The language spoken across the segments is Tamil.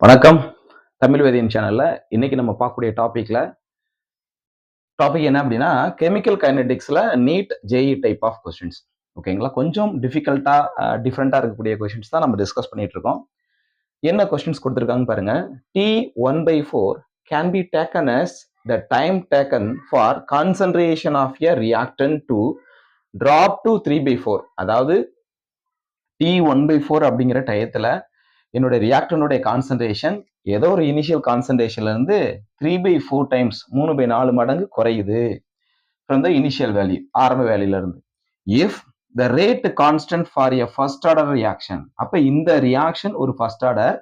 வணக்கம். தமிழ் வேதியியன் சேனல்ல இன்னைக்கு நம்ம பார்க்கக்கூடிய டாபிக் என்ன அப்படின்னா கெமிக்கல் கைனடிக்ஸ்ல NEET JEE type of questions. ஓகேங்களா? கொஞ்சம் டிஃபிகல்ட்டா டிஃப்ரெண்டா இருக்கக்கூடிய கொஸ்டின்ஸ் தான் நம்ம டிஸ்கஸ் பண்ணிட்டு இருக்கோம். என்ன கொஸ்டின்ஸ் கொடுத்துருக்காங்க பாருங்க. T1/4 can be taken as the time taken for concentration of a reactant to drop to 3/4. அதாவது T1/4 அப்படிங்கிற டயத்துல என்னோட ரியாக்டனுடைய கான்சன்ட்ரேஷன் ஏதோ ஒரு இனிஷியல் கான்சன்ட்ரேஷன்ல இருந்து 3/4 டைம்ஸ் 3/4 மடங்கு குறையுது ஃப்ரம் த இனிஷியல் வேல்யூ, ஆரம்ப வேல்யூல இருந்து. If the rate constant for a first order reaction, அப்ப இந்த ரியாக்ஷன் ஒரு ஃபர்ஸ்ட் ஆர்டர்,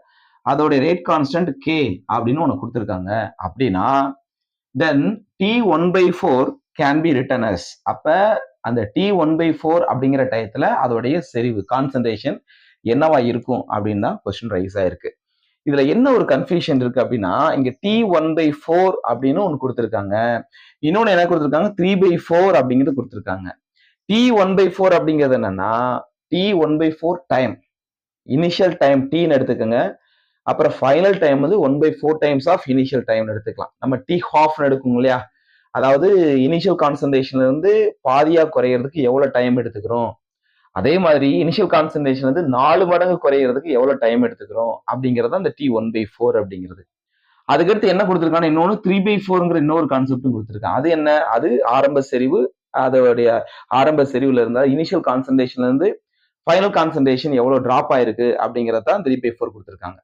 அதோட ரேட் கான்ஸ்டன்ட் கே அப்படின்னு ஒன்று கொடுத்துருக்காங்க. அப்படின்னா then T1/4 can be written as, அப்ப அந்த T1/4 அப்படிங்கிற டயத்துல அதோடைய செறிவு கான்சன்ட்ரேஷன் என்னவா இருக்கும் அப்படின்னு தான் கொஸ்டின் ரைஸ் ஆயிருக்கு. இதுல என்ன ஒரு கன்ஃபியூஷன் இருக்கு அப்படின்னா, இங்க T1/4 அப்படின்னு ஒன்று கொடுத்துருக்காங்க, இன்னொன்னு என்ன கொடுத்துருக்காங்க 3/4 அப்படிங்கிறது கொடுத்துருக்காங்க. T1/4 அப்படிங்கிறது என்னன்னா T1/4 டைம், இனிஷியல் டைம் Tன்னு எடுத்துக்கோங்க, அப்புறம் ஃபைனல் டைம் வந்து 1/4 டைம்ஸ் ஆஃப் இனிஷியல் டைம்னு எடுத்துக்கலாம். நம்ம T ஹாஃப் எடுக்கும் இல்லையா, அதாவது இனிஷியல் கான்சன்ட்ரேஷன்ல இருந்து பாதியா குறையிறதுக்கு எவ்வளவு டைம் எடுத்துக்கிறோம், அதே மாதிரி இனிஷியல் கான்சன்ட்ரேஷன் வந்து 4 மடங்கு குறையிறதுக்கு எவ்வளவு டைம் எடுத்துக்கிறோம் அப்படிங்கறது அந்த T1/4 அப்படிங்கிறது. அதுக்கடுத்து என்ன கொடுத்துருக்காங்க, இன்னொன்னு 3/4ங்கிற இன்னொரு கான்செப்டும் கொடுத்துருக்காங்க. அது என்ன, அது ஆரம்ப செறிவு, அதோடைய ஆரம்ப செறிவுல இருந்தா இனிஷியல் கான்சன்ட்ரேஷன்ல இருந்து ஃபைனல் கான்சன்ட்ரேஷன் எவ்வளவு டிராப் ஆயிருக்கு அப்படிங்கறதான் 3/4 கொடுத்துருக்காங்க.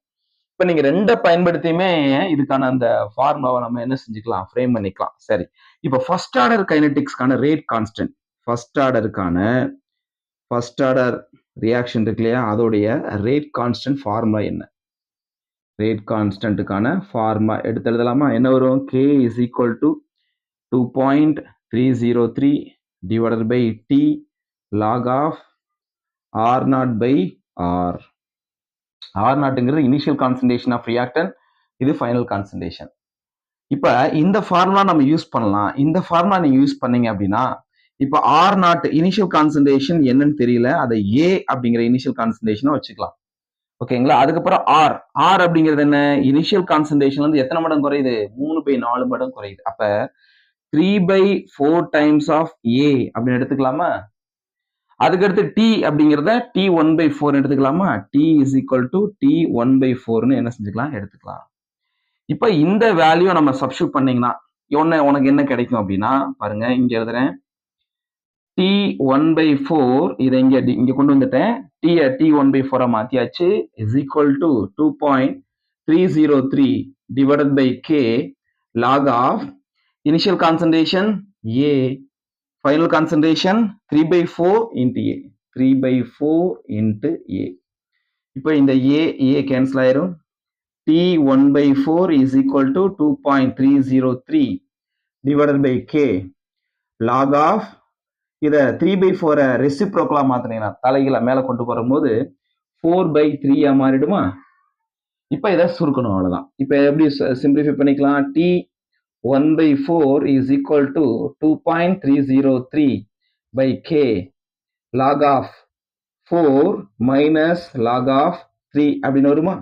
இப்ப நீங்க ரெண்டை பயன்படுத்தியுமே இதுக்கான அந்த ஃபார்முலாவை நம்ம என்ன செஞ்சுக்கலாம், ஃப்ரேம் பண்ணிக்கலாம். சரி, இப்ப ஃபர்ஸ்ட் ஆர்டர் கைனடிக்ஸ்க்கான rate constant, first order reaction இருக்கு இல்லையா, அதோடைய ரேட் கான்ஸ்டன்ட் ஃபார்முலா என்ன? ரேட் கான்ஸ்டன்ட்டுக்கான ஃபார்முலா எடுத்து எழுதலாமா? என்ன வரும்? K is equal to 2.303 divided by T log of R0 by R. R0ங்கிறது இனிஷியல் கான்சன்ட்ரேஷன் ஆஃப் ரியாக்டன், இது ஃபைனல் கான்சன்ட்ரேஷன். இப்ப இந்த ஃபார்முலா நம்ம யூஸ் பண்ணலாம். இந்த ஃபார்முலா நீங்க யூஸ் பண்ணீங்க அப்படின்னா, இப்ப R0 இனிஷியல் கான்சன்ட்ரேஷன் என்னன்னு தெரியல, அதை A அப்படிங்கிற இனிஷியல் கான்சன்ட்ரேஷனை வச்சுக்கலாம். ஓகேங்களா? அதுக்கப்புறம் R அப்படிங்கிறது என்ன, இனிஷியல் கான்சன்ட்ரேஷன் வந்து எத்தனை மடங்கு குறையுது, 3/4 மடங்கு குறையுது. அப்ப 3/4 டைம்ஸ் ஆஃப் A அப்படின்னு எடுத்துக்கலாமா? அதுக்கடுத்து T அப்படிங்கிறத T1/4 எடுத்துக்கலாமா? T இஸ் ஈக்குவல் டு T1/4ன்னு என்ன செஞ்சுக்கலாம், எடுத்துக்கலாம். இப்ப இந்த வேல்யூ நம்ம சப்ஸ்டிட்யூட் பண்ணீங்கன்னா உனக்கு என்ன கிடைக்கும் அப்படின்னா, பாருங்க இங்க எழுதுறேன். T1/4 இதை இங்க கொண்டு வந்துட்டேன். T1/4 மாத்தியாச்சு, is equal to 2.303 divided by K log of initial concentration A, final concentration 3/4 into A, 3/4 into A. இப்போ இந்த A கேன்சல் ஆயிரும். T1/4 is equal to 2.303 divided by K log of, இதை 3/4 ரெசிப்ரோக்கலா மாத்தினீங்கன்னா தலைகளை மேல கொண்டு போகும்போது 4/3 மாறிடுமா? இப்ப இதை சுருக்கணும், அவ்வளவுதான். இப்ப எப்படி சிம்பிளிஃபை பண்ணிக்கலாம்? T1/4 is equal to 2.303 by K log of 4 minus log of 3 அப்படின்னு வருமா?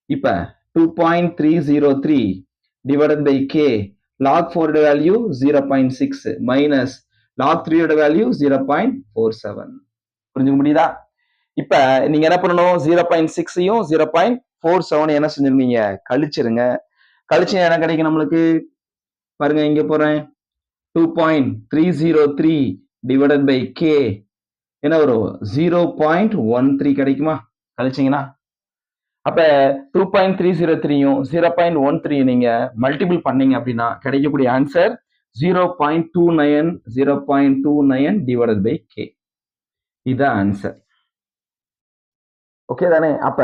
இப்ப 2.303 divided by K log 4 value 0.6 minus log 3 value 0.47. புரிஞ்சுக்க முடியுதா? இப்ப நீங்க என்ன பண்ணணும், 0.6யும் 0.47 என்ன செஞ்சிருந்தீங்க, கழிச்சிருங்க. கழிச்சு என்ன கிடைக்கும் நம்மளுக்கு, பாருங்க இங்க போறேன். 2.303 divided by K என்ன வரும், 0.13 கிடைக்குமா கழிச்சீங்கன்னா? அப்ப 2.303யும் 0.13 நீங்க மல்டிபிள் பண்ணீங்க அப்படின்னா கிடைக்கக்கூடிய ஆன்சர் 0.29 டிவைடட் பை K. இதுதான் ஆன்சர். ஓகே தானே? அப்ப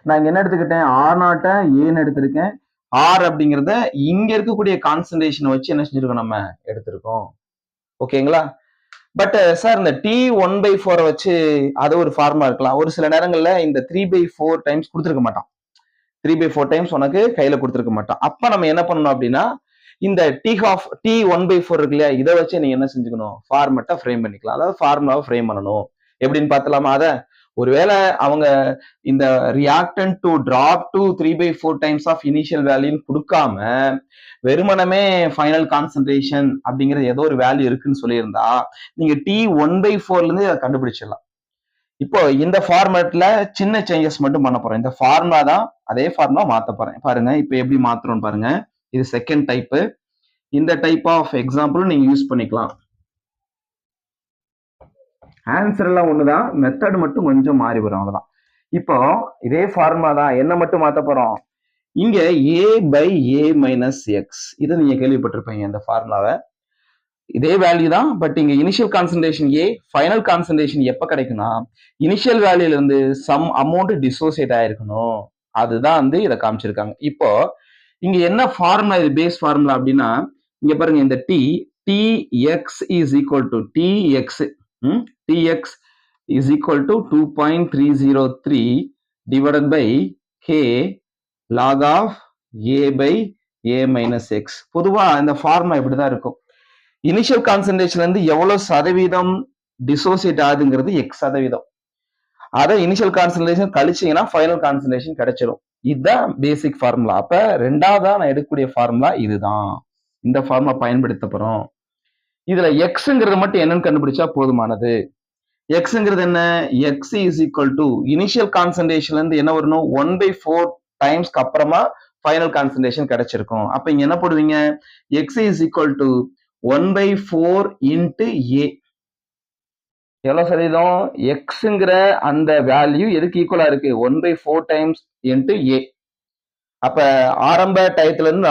நான் என்ன எடுத்துக்கிட்டேன், R0 ஏன்னு எடுத்திருக்கேன். R அப்படிங்கிறத இங்க இருக்கக்கூடிய கான்சன்ட்ரேஷனை வச்சு என்ன செஞ்சிருக்கோம், நம்ம எடுத்திருக்கோம். ஓகேங்களா? பட் சார் இந்த T1/4 வச்சு அது ஒரு ஃபார்முலா இருக்கலாம். ஒரு சில நேரங்கள்ல இந்த 3/4 டைம்ஸ் கொடுத்துருக்க மாட்டான். 3/4 டைம்ஸ் உனக்கு கையில கொடுத்துருக்க மாட்டான். அப்ப நம்ம என்ன பண்ணணும் அப்படின்னா, இந்த T1/4 இருக்கு இல்லையா, இதை வச்சு நீங்க என்ன செஞ்சுக்கணும், ஃபார்மெட்டை ஃப்ரேம் பண்ணிக்கலாம். அதாவது ஃபார்முலாவை ஃப்ரேம் பண்ணணும். எப்படின்னு பார்த்தலாமா? அதை ஒருவேளை அவங்க இந்த reactant to drop to 3/4 times of initial வேல்யூன்னு கொடுக்காம வெறுமனமே ஃபைனல் கான்சன்ட்ரேஷன் அப்படிங்கிறது ஏதோ ஒரு வேல்யூ இருக்குன்னு சொல்லியிருந்தா நீங்க T1/4ல இருந்து அதை கண்டுபிடிச்சிடலாம். இப்போ இந்த ஃபார்மேட்ல சின்ன சேஞ்சஸ் மட்டும் பண்ண போறேன். இந்த ஃபார்முலா தான் அதே ஃபார்முலா மாத்த போறேன். பாருங்க இப்போ எப்படி மாத்துறோம் பாருங்க. இது செகண்ட் டைப். இந்த டைப் ஆஃப் எக்ஸாம்பிள் நீங்க யூஸ் பண்ணிக்கலாம். ஆன்சர் எல்லாம் ஒண்ணுதான், மெத்தட் மட்டும் கொஞ்சம் மாறி வரும், அவ்வளவுதான். இப்போ இதே ஃபார்முலா தான், என்ன மட்டும் மாத்த போறோம், இங்க a/a - x இதை நீங்க கேள்விப்பட்டிருப்பீங்க இந்த ஃபார்முலாவை. இதே வேல்யூ தான், பட் இங்க இனிஷியல் கான்சன்ட்ரேஷன் ஏ, ஃபைனல் கான்சன்ட்ரேஷன் எப்ப கிடைக்கும்னா இனிஷியல் வேல்யூல இருந்து சம் அமௌண்ட் டிசோசியேட் ஆயிருக்கணும். அதுதான் வந்து இதை காமிச்சிருக்காங்க. இப்போ இங்க என்ன ஃபார்முலா, இது பேஸ் ஃபார்முலா அப்படின்னா இங்க பாருங்க, இந்த tx is equal to tx is equal to 2.303 divided by k log of a by a minus x. பொதுவா இந்த ஃபார்முலா இப்படிதான் இருக்கும். இனிஷியல் கான்சன்ட்ரேஷன்ல இருந்து எவ்வளவு சதவீதம் டிசோசியேட் ஆகுதுங்கிறது x சதவீதம். அதை இனிஷியல் கான்சன்ட்ரேஷன் கழிச்சீங்கன்னா ஃபைனல் கான்சன்ட்ரேஷன் கிடைச்சிடும். இதுதான் பேசிக் ஃபார்முலா. அப்ப ரெண்டாவதா நான் எடுக்கக்கூடிய ஃபார்முலா இதுதான். இந்த ஃபார்முலா பயன்படுத்த போறோம். இதுல எக்ஸ்ங்கிறது மட்டும் என்னன்னு கண்டுபிடிச்சா போதுமானது. எக்ஸ்ங்கிறது என்ன, X is equal to initial கான்சன்ட்ரேஷன்ல இருந்து என்ன வரணும், 1/4 டைம்ஸ்க்கு அப்புறமா ஃபைனல் கான்சன்ட்ரேஷன் கிடைச்சிருக்கும். அப்ப இங்க என்ன போடுவீங்க, X is equal to 1/4 into A. எவ்வளவு சதவீதம், எக்ஸ்ங்கிற அந்த வேல்யூ எதுக்கு ஈக்குவலா இருக்கு, 1/4 டைம்ஸ் இன்டு ஏ. அப்ப ஆரம்ப டயத்துல இருந்து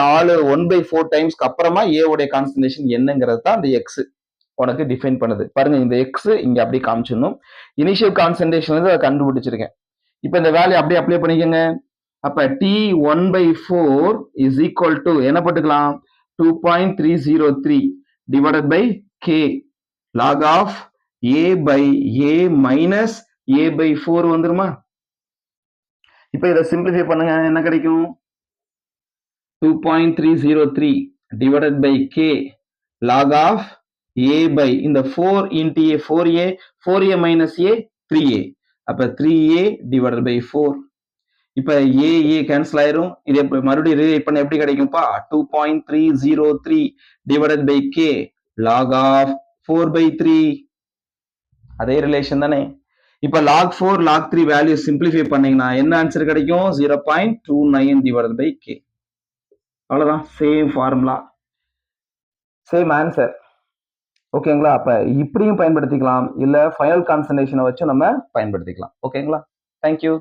1/4 டைம்ஸ்க்கு அப்புறமா ஏ உடைய கான்சன்ட்ரேஷன் என்னங்கிறது தான் அந்த எக்ஸ் உனக்கு டிஃபைன் பண்ணுது. பாருங்க, இந்த எக்ஸ் இங்க அப்படியே காமிச்சிடணும். இனிஷியல் கான்சன்ட்ரேஷன் வந்து அதை கண்டுபிடிச்சிருக்கேன். இப்போ இந்த வேல்யூ அப்படியே அப்ளை பண்ணிக்கோங்க. அப்ப T1/4 இஸ் ஈக்குவல் டு என்ன போட்டுக்கலாம், 2.303 divided by k log of a by a minus a/4 வந்துருமா. இப்போ இதை சிம்பிளிஃபை பண்ணுங்க, என்ன கிடைக்கும், 2.303 divided by k log of a by இந்த 4 into a, 4a minus a 3a. அப்ப 3a divided by 4. இப்ப a கேன்சல் ஆயிரும். இது மறுபடியும் ரீரைட் பண்ண எப்படி கிடைக்கும்பா, 2.303 divided by k log of 4/3. அதே ரிலேஷன் தானே. இப்ப log 4 log 3 வேல்யூ சிம்பிளிஃபை பண்ணீங்கன்னா என்ன ஆன்சர் கிடைக்கும், 0.29 divided by k. அவ்வளவுதான், சேம் ஃபார்முலா, சேம் ஆன்சர். ஓகேங்களா. அப்ப இப்படியும் பயன்படுத்திக்கலாம், இல்ல ஃபைனல் கான்சன்ட்ரேஷனை வச்சு நம்ம பயன்படுத்திக்கலாம். ஓகேங்களா. தேங்க்யூ.